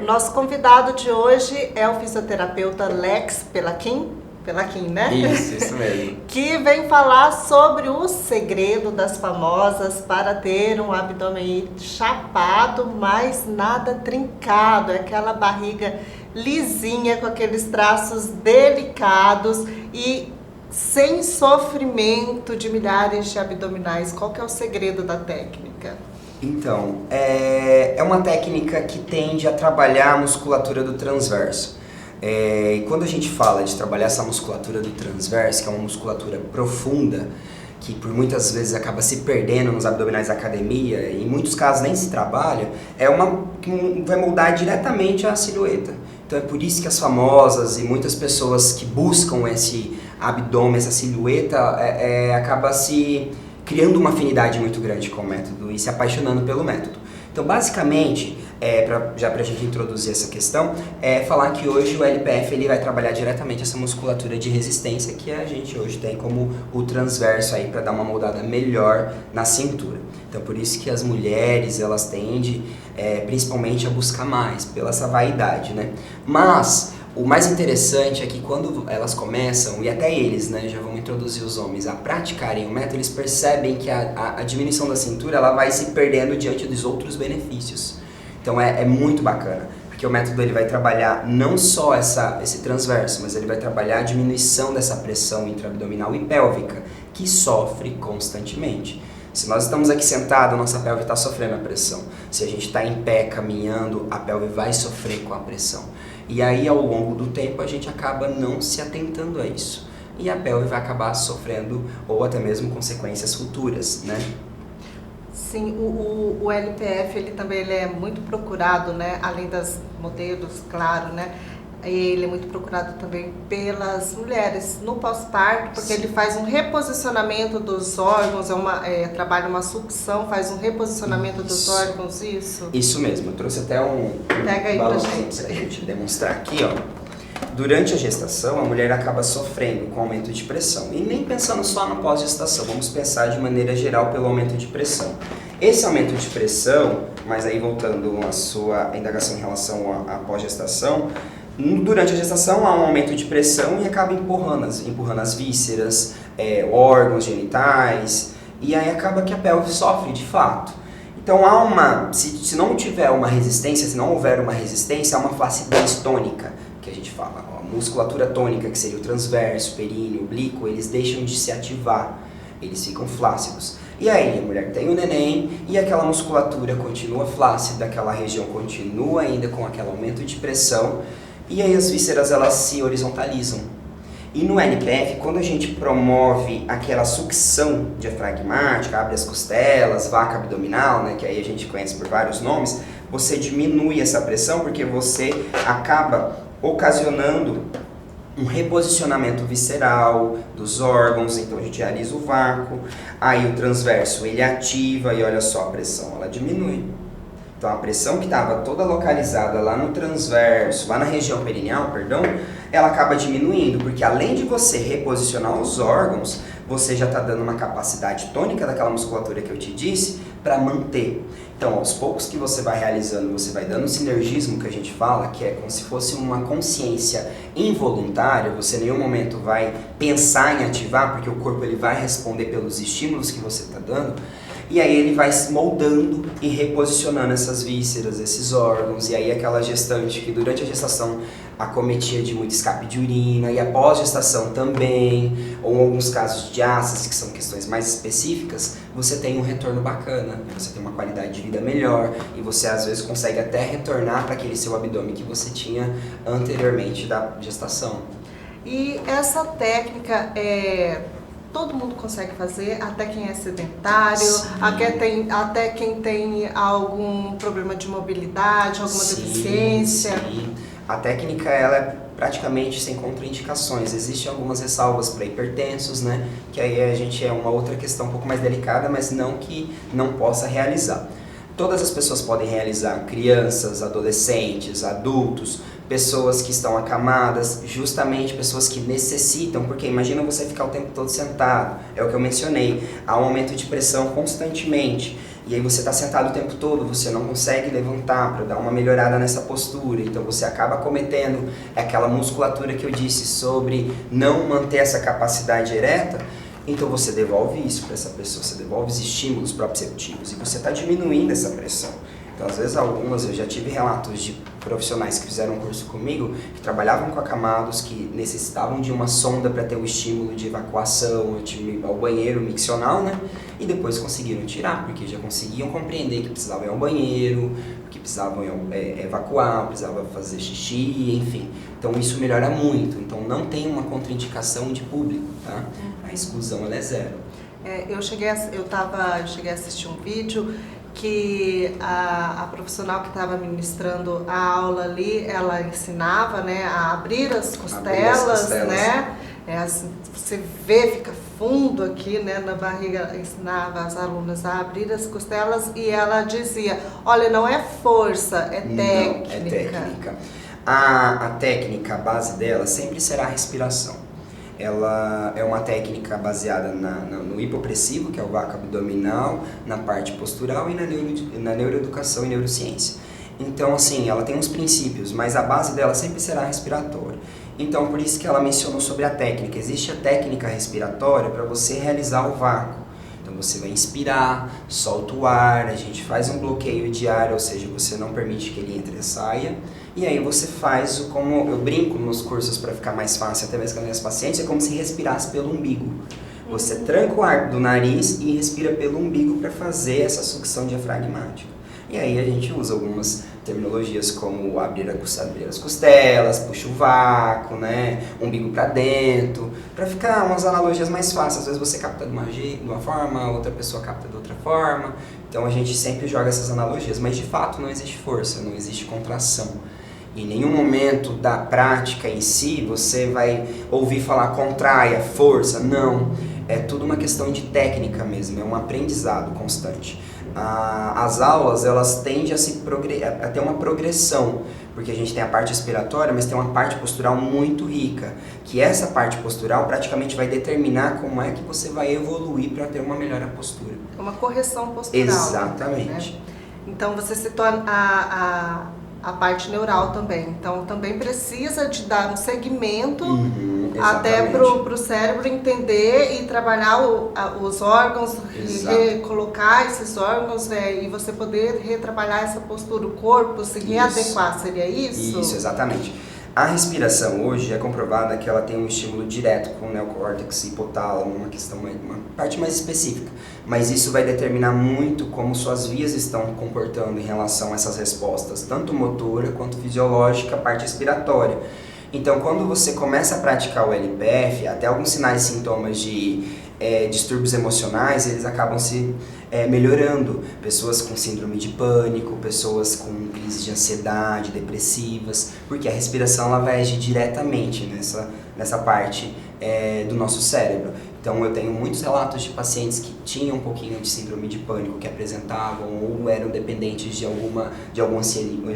nosso convidado de hoje é o fisioterapeuta Lex Pelaquim, né? Isso mesmo. Que vem falar sobre o segredo das famosas para ter um abdômen chapado, mas nada trincado, é aquela barriga lisinha com aqueles traços delicados e sem sofrimento de milhares de abdominais. Qual que é o segredo da técnica? Então, é uma técnica que tende a trabalhar a musculatura do transverso. E quando a gente fala de trabalhar essa musculatura do transverso, que é uma musculatura profunda, que por muitas vezes acaba se perdendo nos abdominais da academia, e em muitos casos nem se trabalha, é uma que vai moldar diretamente a silhueta. Então é por isso que as famosas e muitas pessoas que buscam esse abdômen, essa silhueta, acaba se criando uma afinidade muito grande com o método e se apaixonando pelo método. Então, basicamente, já para a gente introduzir essa questão, falar que hoje o LPF ele vai trabalhar diretamente essa musculatura de resistência que a gente hoje tem como o transverso aí para dar uma moldada melhor na cintura. Então, por isso que as mulheres elas tendem principalmente a buscar mais pela essa vaidade, né? Mas o mais interessante é que quando elas começam, e até eles, né, já vão introduzir os homens a praticarem o método, eles percebem que a diminuição da cintura ela vai se perdendo diante dos outros benefícios. Então é muito bacana, porque o método ele vai trabalhar não só esse transverso, mas ele vai trabalhar a diminuição dessa pressão intraabdominal e pélvica, que sofre constantemente. Se nós estamos aqui sentados, a nossa pelve está sofrendo a pressão. Se a gente está em pé, caminhando, a pelve vai sofrer com a pressão. E aí, ao longo do tempo, a gente acaba não se atentando a isso. E a pelve vai acabar sofrendo, ou até mesmo consequências futuras, né? Sim, o LPF ele também é muito procurado, né? Além das modelos, claro, né? Ele é muito procurado também pelas mulheres no pós-parto, porque ele faz um reposicionamento dos órgãos, trabalha uma sucção, faz um reposicionamento dos órgãos, isso? Isso mesmo, eu trouxe até Pega aí pra gente demonstrar aqui, ó. Durante a gestação, a mulher acaba sofrendo com aumento de pressão. E nem pensando só no pós-gestação, vamos pensar de maneira geral pelo aumento de pressão. Esse aumento de pressão, mas aí voltando à sua indagação em relação à pós-gestação, durante a gestação há um aumento de pressão e acaba empurrando as vísceras, órgãos genitais, e aí acaba que a pelve sofre de fato. Então se não tiver uma resistência, se não houver uma resistência, há uma flacidez tônica, que a gente fala. A musculatura tônica, que seria o transverso, períneo, oblíquo, eles deixam de se ativar, eles ficam flácidos. E aí a mulher tem o neném e aquela musculatura continua flácida, aquela região continua ainda com aquele aumento de pressão, e aí as vísceras elas se horizontalizam. E no LPF, quando a gente promove aquela sucção diafragmática, abre as costelas, vaca abdominal, né, que aí a gente conhece por vários nomes, você diminui essa pressão porque você acaba ocasionando um reposicionamento visceral dos órgãos, então a gente realiza o vácuo, aí o transverso ele ativa e olha só a pressão, ela diminui. Então a pressão que estava toda localizada lá no transverso, lá na região perineal, ela acaba diminuindo, porque além de você reposicionar os órgãos, você já está dando uma capacidade tônica daquela musculatura que eu te disse para manter. Então, aos poucos que você vai realizando, você vai dando sinergismo que a gente fala, que é como se fosse uma consciência involuntária, você em nenhum momento vai pensar em ativar, porque o corpo ele vai responder pelos estímulos que você está dando, e aí ele vai se moldando e reposicionando essas vísceras, esses órgãos, e aí aquela gestante que durante a gestação acometia de muito escape de urina, e após gestação também, ou em alguns casos de ácidos, que são questões mais específicas, você tem um retorno bacana, você tem uma qualidade de vida melhor, e você às vezes consegue até retornar para aquele seu abdômen que você tinha anteriormente da gestação. E essa técnica todo mundo consegue fazer, até quem é sedentário, até quem tem algum problema de mobilidade, alguma deficiência. Sim. A técnica ela é praticamente sem contraindicações. Existem algumas ressalvas para hipertensos, né? Que aí a gente é uma outra questão um pouco mais delicada, mas não que não possa realizar. Todas as pessoas podem realizar, crianças, adolescentes, adultos, pessoas que estão acamadas, justamente pessoas que necessitam, porque imagina você ficar o tempo todo sentado, é o que eu mencionei, há um aumento de pressão constantemente. E aí você está sentado o tempo todo, você não consegue levantar para dar uma melhorada nessa postura. Então você acaba cometendo aquela musculatura que eu disse sobre não manter essa capacidade ereta. Então você devolve isso para essa pessoa, você devolve os estímulos proprioceptivos e você está diminuindo essa pressão. Então, às vezes, eu já tive relatos de profissionais que fizeram um curso comigo, que trabalhavam com acamados, que necessitavam de uma sonda para ter o estímulo de evacuação, ao banheiro miccional, né? E depois conseguiram tirar, porque já conseguiam compreender que precisavam ir ao banheiro, que precisavam evacuar, precisavam fazer xixi, enfim. Então, isso melhora muito. Então, não tem uma contraindicação de público, tá? A exclusão, ela é zero. Eu cheguei a assistir um vídeo que a profissional que estava ministrando a aula ali, ela ensinava, né, a abrir as costelas, né? Assim, você vê, fica fundo aqui, né, na barriga, ensinava as alunas a abrir as costelas e ela dizia, olha, não é força, é técnica. Não, é técnica. A técnica, a base dela sempre será a respiração. Ela é uma técnica baseada no hipopressivo, que é o vácuo abdominal, na parte postural e na neuroeducação e neurociência. Então, assim, ela tem uns princípios, mas a base dela sempre será respiratória. Então, por isso que ela mencionou sobre a técnica. Existe a técnica respiratória para você realizar o vácuo. Então, você vai inspirar, solta o ar, a gente faz um bloqueio de ar, ou seja, você não permite que ele entre e saia. E aí você faz, como eu brinco nos cursos para ficar mais fácil, até mesmo com as minhas pacientes, é como se respirasse pelo umbigo. Você tranca o ar do nariz e respira pelo umbigo para fazer essa sucção diafragmática. E aí a gente usa algumas terminologias como abrir as costelas, puxa o vácuo, né? Umbigo para dentro, para ficar umas analogias mais fáceis. Às vezes você capta de uma forma, outra pessoa capta de outra forma. Então a gente sempre joga essas analogias, mas de fato não existe força, não existe contração. Em nenhum momento da prática em si você vai ouvir falar contraia, força, não. É tudo uma questão de técnica mesmo, é um aprendizado constante. As aulas, elas tendem a ter uma progressão, porque a gente tem a parte respiratória, mas tem uma parte postural muito rica, que essa parte postural praticamente vai determinar como é que você vai evoluir para ter uma melhor postura. Uma correção postural. Exatamente. Né? Então você citou a parte neural também. Então também precisa de dar um segmento até para o cérebro entender e trabalhar os órgãos, e recolocar esses órgãos, né, e você poder retrabalhar essa postura, o corpo, se readequar, seria isso? Isso, exatamente. A respiração hoje é comprovada que ela tem um estímulo direto com o neocórtex e hipotálamo, uma parte mais específica. Mas isso vai determinar muito como suas vias estão comportando em relação a essas respostas, tanto motora quanto fisiológica, a parte respiratória. Então, quando você começa a praticar o LPF, até alguns sinais e sintomas de distúrbios emocionais, eles acabam se melhorando. Pessoas com síndrome de pânico, pessoas com crises de ansiedade, depressivas, porque a respiração ela vai agir diretamente nessa parte do nosso cérebro. Então eu tenho muitos relatos de pacientes que tinham um pouquinho de síndrome de pânico, que apresentavam ou eram dependentes de algum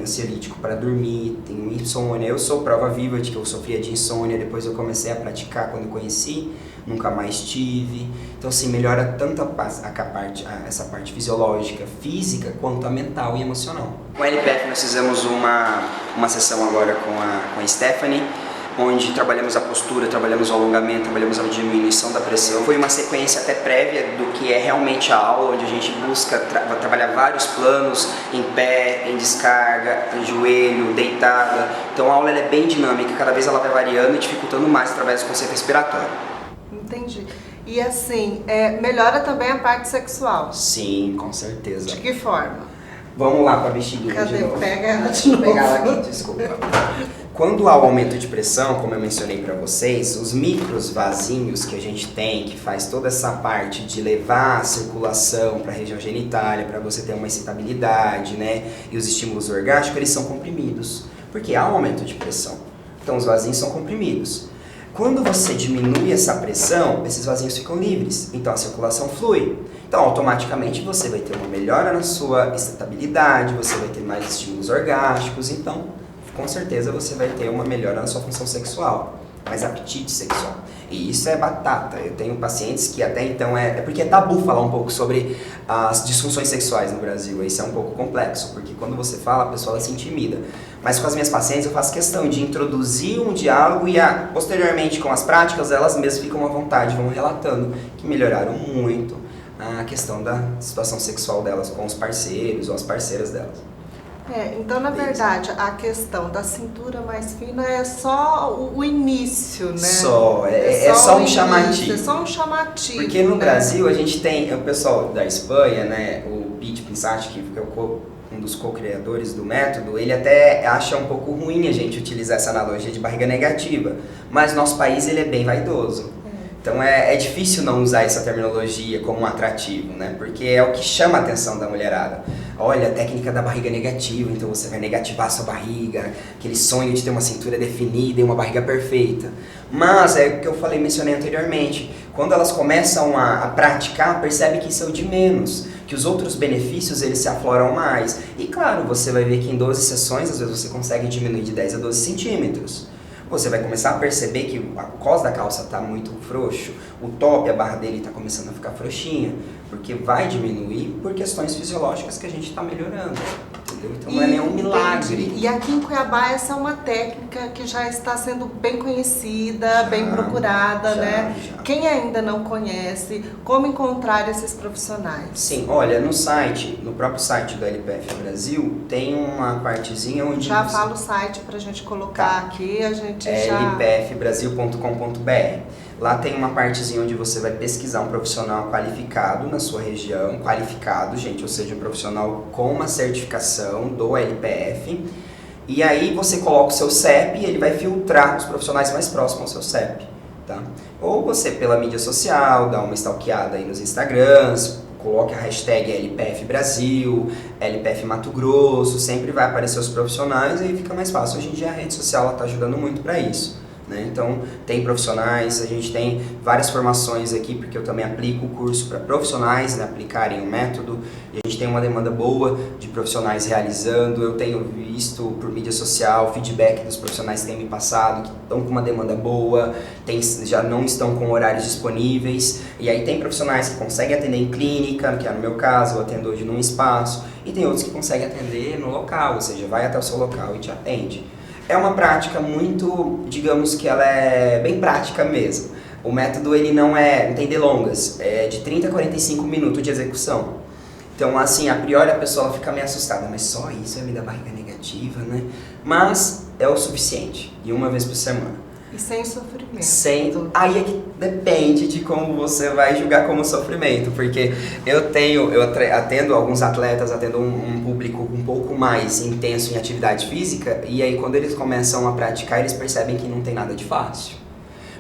ansiolítico para dormir, tenho insônia. Eu sou prova viva de que eu sofria de insônia, depois eu comecei a praticar quando eu conheci, nunca mais tive. Então assim, melhora tanto essa parte fisiológica, física, quanto a mental e emocional. Com a LPF nós fizemos uma sessão agora com a Stephanie, onde trabalhamos a postura, trabalhamos o alongamento, trabalhamos a diminuição da pressão. Foi uma sequência até prévia do que é realmente a aula, onde a gente busca trabalhar vários planos, em pé, em descarga, em joelho, deitada. Então a aula ela é bem dinâmica, cada vez ela vai variando e dificultando mais através do conceito respiratório. Entendi. E assim, melhora também a parte sexual? Sim, com certeza. De que forma? Vamos lá para a bexiguinha de novo. Pega ela de novo. Pegar ela aqui, desculpa. Quando há o aumento de pressão, como eu mencionei para vocês, os micros vasinhos que a gente tem, que faz toda essa parte de levar a circulação para a região genitália, para você ter uma excitabilidade, né, e os estímulos orgásticos, eles são comprimidos, porque há um aumento de pressão. Então os vasinhos são comprimidos. Quando você diminui essa pressão, esses vasinhos ficam livres, então a circulação flui. Então automaticamente você vai ter uma melhora na sua excitabilidade, você vai ter mais estímulos orgásticos, então com certeza você vai ter uma melhora na sua função sexual. mais apetite sexual. E isso é batata. Eu tenho pacientes que até então é porque é tabu falar um pouco sobre as disfunções sexuais no Brasil. Isso é um pouco complexo, porque quando você fala, a pessoa ela se intimida. Mas com as minhas pacientes eu faço questão de introduzir um diálogo e posteriormente com as práticas elas mesmas ficam à vontade, vão relatando que melhoraram muito a questão da situação sexual delas com os parceiros ou as parceiras delas. Então, na verdade, a questão da cintura mais fina é só o início, né? É só um chamativo. É só um chamativo. Porque no Brasil a gente tem o pessoal da Espanha, né? O Pete Pinsat, que é um dos co-criadores do método, ele até acha um pouco ruim a gente utilizar essa analogia de barriga negativa, mas nosso país ele é bem vaidoso. Então é difícil não usar essa terminologia como um atrativo, né? Porque é o que chama a atenção da mulherada. Olha, a técnica da barriga negativa, então você vai negativar a sua barriga, aquele sonho de ter uma cintura definida e uma barriga perfeita. Mas é o que eu mencionei anteriormente, quando elas começam a praticar, percebe que isso é o de menos, que os outros benefícios eles se afloram mais. E claro, você vai ver que em 12 sessões, às vezes você consegue diminuir de 10 a 12 centímetros. Você vai começar a perceber que o cós da calça está muito frouxo, o top, a barra dele está começando a ficar frouxinha, porque vai diminuir por questões fisiológicas que a gente está melhorando, entendeu? Então não é nenhum milagre. E aqui em Cuiabá essa é uma técnica que já está sendo bem conhecida, bem procurada, né? Já. Quem ainda não conhece, como encontrar esses profissionais? Sim, olha, no próprio site do LPF Brasil, tem uma partezinha onde... Já fala o site pra gente colocar aqui, a gente lpfbrasil.com.br. Lá tem uma partezinha onde você vai pesquisar um profissional qualificado na sua região, qualificado, gente, ou seja, um profissional com uma certificação do LPF. E aí você coloca o seu CEP e ele vai filtrar os profissionais mais próximos ao seu CEP, tá? Ou você, pela mídia social, dá uma stalkeada aí nos Instagrams, coloque a hashtag LPF Brasil, LPF Mato Grosso, sempre vai aparecer os profissionais e aí fica mais fácil. Hoje em dia a rede social está ajudando muito para isso, né? Então tem profissionais, a gente tem várias formações aqui, porque eu também aplico o curso para profissionais, né, aplicarem o método, e a gente tem uma demanda boa de profissionais realizando. Eu tenho visto por mídia social feedback dos profissionais que têm me passado, que estão com uma demanda boa, já não estão com horários disponíveis, e aí tem profissionais que conseguem atender em clínica, que é no meu caso, eu atendo hoje num espaço, e tem outros que conseguem atender no local, ou seja, vai até o seu local e te atende. É uma prática muito, digamos que ela é bem prática mesmo. O método ele não tem delongas, é de 30 a 45 minutos de execução. Então assim, a priori a pessoa fica meio assustada, mas só isso é me dar barriga negativa, né? Mas é o suficiente, e uma vez por semana. E sem sofrimento. Aí é que depende de como você vai julgar como sofrimento, porque eu atendo alguns atletas, atendo um público um pouco mais intenso em atividade física, e aí quando eles começam a praticar, eles percebem que não tem nada de fácil.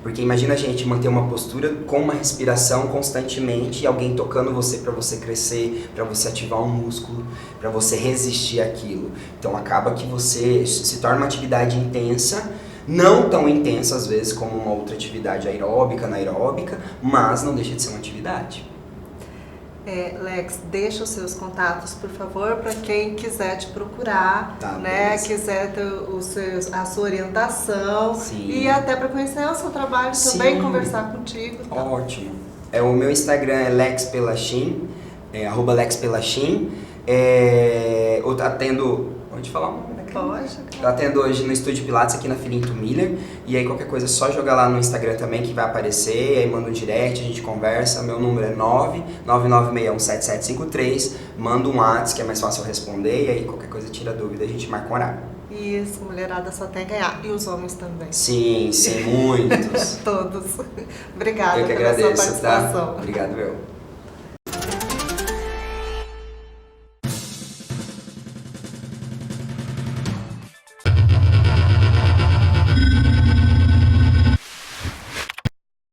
Porque imagina a gente manter uma postura com uma respiração constantemente e alguém tocando você para você crescer, para você ativar um músculo, para você resistir àquilo. Então acaba que você se torna uma atividade intensa, não tão intensa às vezes como uma outra atividade aeróbica, anaeróbica, mas não deixa de ser uma atividade. Lex, deixa os seus contatos, por favor, para quem quiser te procurar, né? Quiser ter a sua orientação. Sim. E até para conhecer o seu trabalho também, conversar contigo. Tá? Ótimo. O meu Instagram é lexpelachin, @lexpelachin. Eu atendo... Pode falar o nome? Pode. Eu atendo hoje no Estúdio Pilates aqui na Filinto Miller, e aí qualquer coisa é só jogar lá no Instagram também que vai aparecer, aí manda um direct, a gente conversa. Meu número é 999617753, manda um WhatsApp que é mais fácil eu responder, e aí qualquer coisa tira dúvida, a gente marca um horário. Isso, mulherada só tem a ganhar, e os homens também. Sim, muitos. Todos. Obrigada eu que pela agradeço, sua participação. Tá? Obrigado, eu.